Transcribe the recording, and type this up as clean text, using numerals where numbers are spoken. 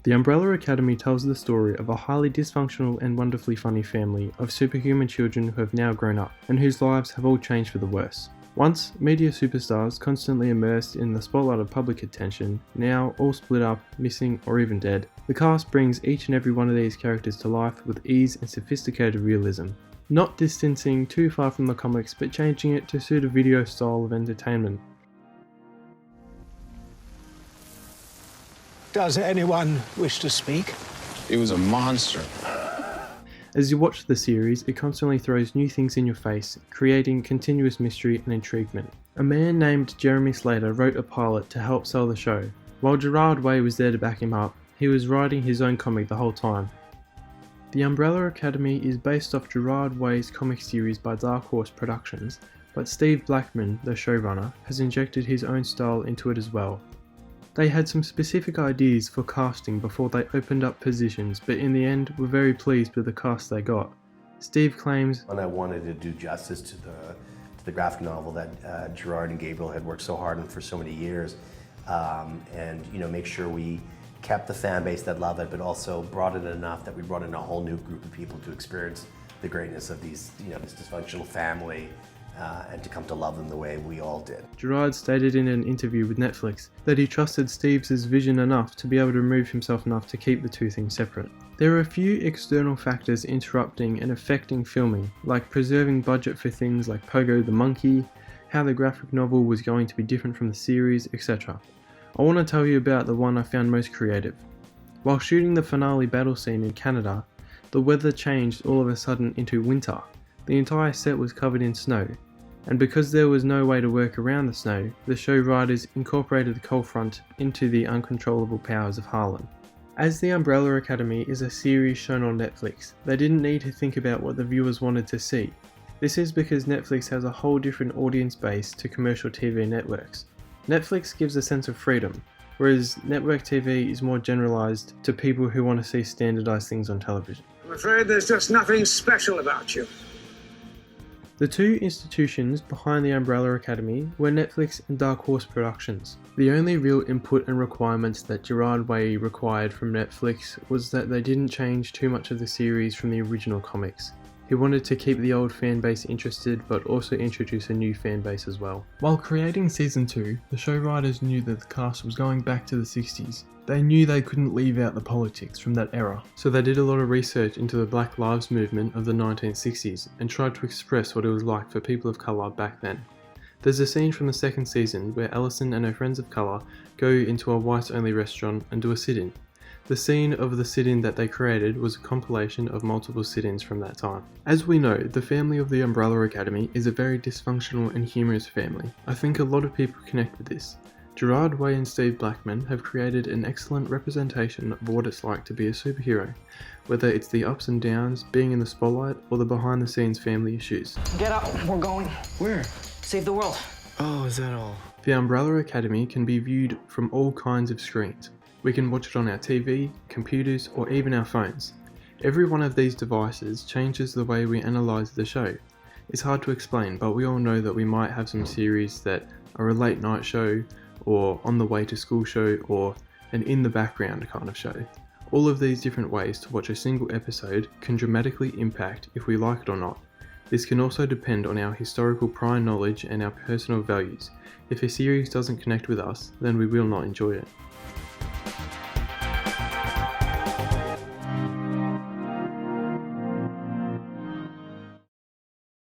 The Umbrella Academy tells the story of a highly dysfunctional and wonderfully funny family of superhuman children who have now grown up, and whose lives have all changed for the worse. Once media superstars constantly immersed in the spotlight of public attention, now all split up, missing or even dead, the cast brings each and every one of these characters to life with ease and sophisticated realism. Not distancing too far from the comics, but changing it to suit a video style of entertainment. Does anyone wish to speak? He was a monster. As you watch the series, it constantly throws new things in your face, creating continuous mystery and intriguement. A man named Jeremy Slater wrote a pilot to help sell the show. While Gerard Way was there to back him up, he was writing his own comic the whole time. The Umbrella Academy is based off Gerard Way's comic series by Dark Horse Productions, but Steve Blackman, the showrunner, has injected his own style into it as well. They had some specific ideas for casting before they opened up positions, but in the end were very pleased with the cast they got. Steve claims, "And I wanted to do justice to the graphic novel that Gerard and Gabriel had worked so hard on for so many years, and make sure we kept the fan base that loved it, but also brought in enough that we brought in a whole new group of people to experience the greatness of these, this dysfunctional family." And to come to love them the way we all did. Gerard stated in an interview with Netflix that he trusted Steve's vision enough to be able to remove himself enough to keep the two things separate. There are a few external factors interrupting and affecting filming, like preserving budget for things like Pogo the Monkey, how the graphic novel was going to be different from the series, etc. I want to tell you about the one I found most creative. While shooting the finale battle scene in Canada, the weather changed all of a sudden into winter. The entire set was covered in snow, and because there was no way to work around the snow, the show writers incorporated the cold front into the uncontrollable powers of Harlan. As The Umbrella Academy is a series shown on Netflix, they didn't need to think about what the viewers wanted to see. This is because Netflix has a whole different audience base to commercial TV networks. Netflix gives a sense of freedom, whereas network TV is more generalised to people who want to see standardised things on television. I'm afraid there's just nothing special about you. The two institutions behind the Umbrella Academy were Netflix and Dark Horse Productions. The only real input and requirements that Gerard Way required from Netflix was that they didn't change too much of the series from the original comics. He wanted to keep the old fan base interested, but also introduce a new fan base as well. While creating Season 2, the show writers knew that the cast was going back to the 60s. They knew they couldn't leave out the politics from that era, so they did a lot of research into the Black Lives Movement of the 1960s and tried to express what it was like for people of colour back then. There's a scene from the second season where Allison and her friends of colour go into a whites-only restaurant and do a sit-in. The scene of the sit-in that they created was a compilation of multiple sit-ins from that time. As we know, the family of the Umbrella Academy is a very dysfunctional and humorous family. I think a lot of people connect with this. Gerard Way and Steve Blackman have created an excellent representation of what it's like to be a superhero, whether it's the ups and downs, being in the spotlight, or the behind-the-scenes family issues. Get up, we're going. Where? Save the world. Oh, is that all? The Umbrella Academy can be viewed from all kinds of screens. We can watch it on our TV, computers, or even our phones. Every one of these devices changes the way we analyse the show. It's hard to explain, but we all know that we might have some series that are a late night show, or on the way to school show, or an in the background kind of show. All of these different ways to watch a single episode can dramatically impact if we like it or not. This can also depend on our historical prior knowledge and our personal values. If a series doesn't connect with us, then we will not enjoy it.